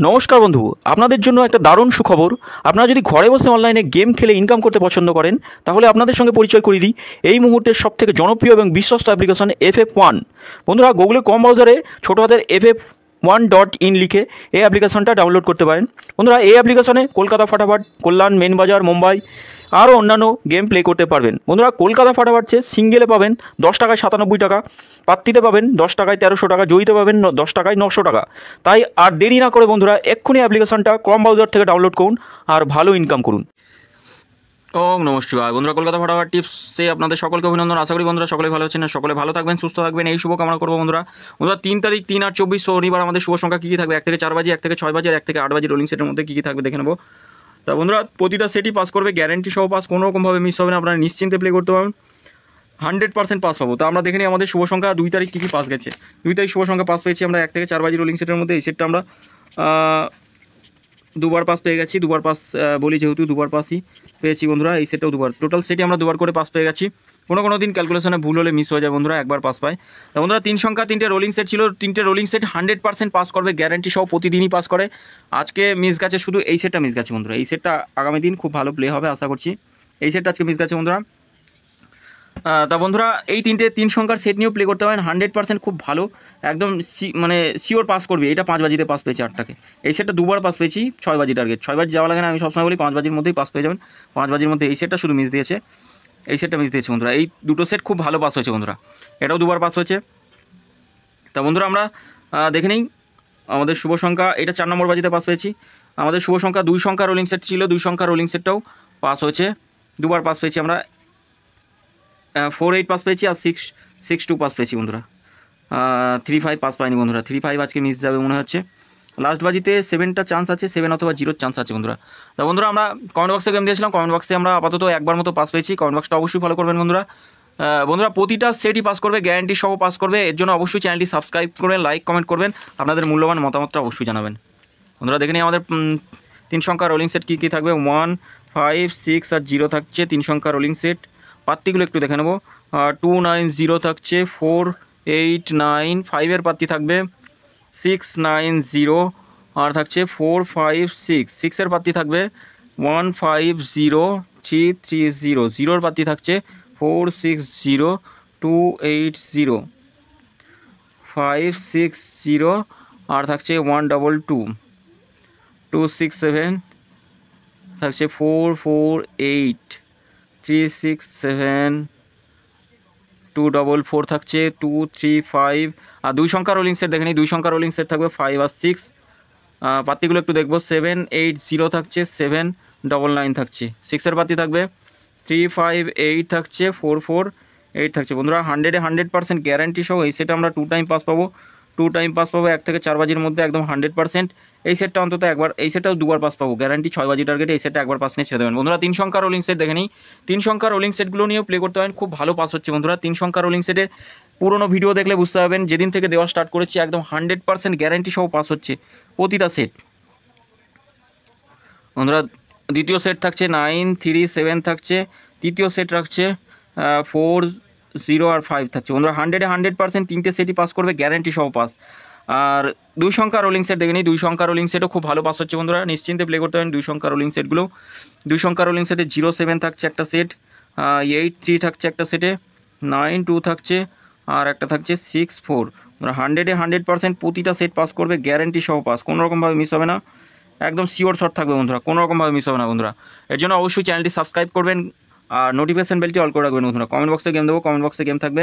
নমস্কার বন্ধু, আপনাদের জন্য একটা দারুণ সুখবর। আপনারা যদি ঘরে বসে অনলাইনে গেম খেলে ইনকাম করতে পছন্দ করেন, তাহলে আপনাদের সঙ্গে পরিচয় করিয়ে দিই এই মুহূর্তের সবথেকে জনপ্রিয় এবং বিশ্বস্ত অ্যাপ্লিকেশন FF1। বন্ধুরা, গুগলে কম ব্রাউজারে ছোটো হাতের FF1.in লিখে এই অ্যাপ্লিকেশনটা ডাউনলোড করতে পারেন। বন্ধুরা, এই অ্যাপ্লিকেশনে কলকাতা ফাটাফাট, কল্যাণ, মেন বাজার, মুম্বাই আরও অন্যান্য গেম প্লে করতে পারবেন। বন্ধুরা, কলকাতা ফাটাফাট সিঙ্গেলে পাবেন 10 টাকায় 97 টাকা, পাত্তিতে পাবেন 10 টাকায় 1300 টাকা, জয়ীতে পাবেন 10 টাকায় 900 টাকা। তাই আর দেরি না করে বন্ধুরা এক্ষুনি অ্যাপ্লিকেশনটা ক্রম ব্রাউজার থেকে ডাউনলোড করুন আর ভালো ইনকাম করুন। ওম নমস্কার বন্ধুরা, কলকাতা ফাটাফাট টিপসে আপনাদের সকলকে অভিনন্দন। আশা করি বন্ধুরা সকলে ভালো আছেন, সকলে ভালো থাকবেন, সুস্থ থাকবেন, এই শুভ কামনা করবো। বন্ধুরা 3 তারিখ 3, 8, 24 শনিবার আমাদের শুভ সংখ্যা কী কী থাকবে, 1 থেকে 4 বাজি, 1 থেকে 6 বাজি আর 1 থেকে 8 বাজি রোলিং সেটের মধ্যে কী কী থাকবে দেখে নেবো। তা বন্ধুরা, প্রতিটা সেটই পাস করবে, গ্যারেন্টি সহ পাস, কোনো রকমভাবে মিস হবে না, আপনারা নিশ্চিন্তে প্লে করতে পারবেন, 100% পাস পাবো। তো আমরা দেখে নিই আমাদের শুভ সংখ্যা 2 তারিখ কী কী পাস গেছে। 2 তারিখ শুভ সংখ্যা পাস পেয়েছি আমরা 1 থেকে 4 বাজি রোলিং সেটের মধ্যে। এই সেটটা আমরা দুবার পাস পেয়ে গেছি, দুবার পাস বলি যেহেতু দুবার পাসই পেয়েছি বন্ধুরা। এই সেটটাও দুবার, টোটাল সেটই আমরা দুবার করে পাস পেয়ে গেছি। কোনো দিন ক্যালকুলেশনে ভুল হলে মিস হয়ে যায় বন্ধুরা, একবার পাস পায়। তো বন্ধুরা 3 সংখ্যা 3টে রোলিং সেট ছিল, 3টে রোলিং সেট 100% পাস করবে, গ্যারেন্টি সহ প্রতিদিনই পাস করে। আজকে মিস গেছে শুধু এই সেটটা মিস গেছে বন্ধুরা। এই সেটটা আগামী দিন খুব ভালো প্লে হবে আশা করছি। এই সেটটা আজকে মিস গেছে বন্ধুরা। তা বন্ধুরা, এই 3 সংখ্যার সেট নিয়েও প্লে করতে পারেন, 100% খুব ভালো, একদম শিওর পাস করবে। এটা 5 বাজিতে পাস পেয়েছি 8টাকে। এই সেটটা দুবার পাস পেয়েছি, 6 বাজি টার্গেট, 6 বাজি যাওয়া লাগে না, আমি সবসময় বলি 5 বাজির মধ্যেই পাস পেয়ে যাবেন। 5 বাজির মধ্যে এই সেটটা শুধু মিস দিয়েছে, এই সেটটা মিস দিয়েছে বন্ধুরা। এই দুটো সেট খুব ভালো পাস হয়েছে বন্ধুরা, এটাও দুবার পাস হয়েছে। তা বন্ধুরা আমরা দেখে নিই আমাদের শুভ সংখ্যা। এটা 4 নম্বর বাজিতে পাস পেয়েছি। আমাদের শুভ সংখ্যা 2 সংখ্যা রোলিং সেট ছিল, 2 সংখ্যা রোলিং সেটটাও পাস হয়েছে, দুবার পাস পেয়েছি আমরা। 4, 8 পাস পেয়েছি আর 6, 2 পাস পেয়েছি বন্ধুরা। 3, 5 পাস পাইনি বন্ধুরা। 3, 5 আজকে মিস যাবে মনে হচ্ছে। লাস্ট বাজিতে 7টা চান্স আছে, 7 অথবা 0 চান্স আছে বন্ধুরা। তো বন্ধুরা আমরা কমেন্ট বক্সে গেম দিয়েছিলাম, কমেন্ট বক্সে আমরা আপাতত একবার মতো পাস পেয়েছি। কমেন্ট বক্সটা অবশ্যই ফলো করবেন বন্ধুরা। বন্ধুরা প্রতিটা সেটই পাস করবে, গ্যারান্টি সহ পাস করবে। এর জন্য অবশ্যই চ্যানেলটি সাবস্ক্রাইব করবেন, লাইক কমেন্ট করবেন, আপনাদের মূল্যবান মতামতটা অবশ্যই জানাবেন। বন্ধুরা দেখে নিই আমাদের 3 সংখ্যা রোলিং সেট কী কী থাকবে। 1, 5, 6 আর 0 থাকছে 3 সংখ্যা রোলিং সেট। পাত্তিগুলো একটু দেখে নেবো। 2, 9, 0 থাকছে, 4, 8, 9, 5-এর পাত্তি থাকবে 6, 9, 0 আর থাকছে 4, 5, 6, 6-এর পাত্তি থাকবে 1, 5, 0, 3, 3, 0, 0-এর পাত্তি থাকছে 4, 6, 0, 2, 8, 0, 5, 6, 0 আর থাকছে 1, 2, 2, 2, 6, 7 থাকছে 4, 4, 8, 3, 6, 7, 2, 4, 4 থাকছে 2, 3, 5 আর 2 সংখ্যা রোলিং সেট দেখে নিই। 2 সংখ্যা রোলিং সেট থাকবে 5 আর 6। পাত্তিগুলো একটু দেখবো। 7, 8, 0 থাকছে, 7, 9, 9 থাকছে। 6-এর পাত্তি থাকবে 3, 5, 8 থাকছে, 4, 4, 8 থাকছে বন্ধুরা। 100% গ্যারান্টি সহ এই সেটটা আমরা 2 টাইম পাস পাবো, 2 টাইম পাস পাবো 1 থেকে 4 বাজির মধ্যে, একদম 100%। এই সেটটা অন্তত একবার, এই সেটটাও দুবার পাস পাবো, গ্যারান্টি 6 বাজি টার্গেটে। এই সেটটা একবার পাস নিয়ে ছেড়ে দেবেন বন্ধুরা। 3 সংখ্যা রোলিং সেট দেখে নিই। 3 সংখ্যা রোলিং সেটগুলো নিয়েও প্লে করতে পারেন, খুব ভালো পাস হচ্ছে বন্ধুরা। 3 সংখ্যা রোলিং সেটের পুরোনো ভিডিও দেখলে বুঝতে পারবেন, যেদিন থেকে দেওয়া স্টার্ট করেছি একদম 100% গ্যারান্টি সহ পাস হচ্ছে প্রতিটা সেট বন্ধুরা। দ্বিতীয় সেট থাকছে 9, 3, 7 থাকছে। তৃতীয় সেট রাখছে 4, 0 আর 5 থাকছে বন্ধুরা। 100% 3টে সেটই পাস করবে, গ্যারান্টি সহ পাস। আর 2 সংখ্যা রোলিং সেট দেখে নিই। 2 সংখ্যা রোলিং সেটও খুব ভালো পাস হচ্ছে বন্ধুরা, নিশ্চিন্তে প্লে করতে পারেন 2 সংখ্যা রোলিং সেটগুলো। 2 সংখ্যা রোলিং সেটে 0, 7 থাকছে একটা সেট, 8, 3 থাকছে একটা সেটে, 9, 2 থাকছে আর একটা থাকছে 6, 4। 100% প্রতিটা সেট পাস করবে, গ্যারান্টি সহ পাস, কোনো রকমভাবে মিস হবে না, একদম শিওর শট থাকবে বন্ধুরা, কোনো রকমভাবে মিস হবে না বন্ধুরা। এর জন্য অবশ্যই চ্যানেলটি সাবস্ক্রাইব করবেন আর নোটিফিকেশন বেলটি অল করে রাখবেন বন্ধুরা। কমেন্ট বক্সে গেম দেবো, কমেন্ট বক্সে গেম থাকবে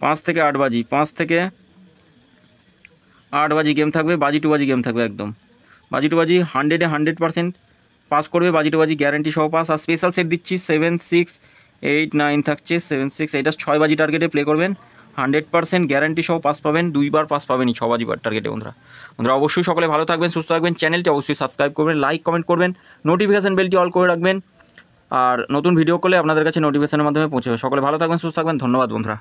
5 থেকে 8 বাজি, 5 থেকে 8 বাজি গেম থাকবে, বাজি টু বাজি গেম থাকবে, একদম বাজি টু বাজি 100% পাস করবে, বাজি টু বাজি গ্যারান্টি সহ পাস। আর স্পেশাল সেট দিচ্ছি 7, 6, 8, 9 থাকছে, 7, 6, এটা 6 বাজি টার্গেটে প্লে করবেন, 100% গ্যারান্টি সহ পাস পাবেন, 2বার পাস পাবেনই 6 বাজি টার্গেটে বন্ধুরা। বন্ধুরা অবশ্যই সকলে ভালো থাকবেন, সুস্থ থাকবেন, চ্যানেলটি অবশ্যই সাবস্ক্রাইব করবেন, লাইক কমেন্ট করবেন, নোটিফিকেশন বেলটি অল করে রাখবেন আর নতুন ভিডিও করলে আপনাদের কাছে নোটিফিকেশনের মাধ্যমে পৌঁছে যাবে। সকলে ভালো থাকবেন, সুস্থ থাকবেন, ধন্যবাদ বন্ধুরা।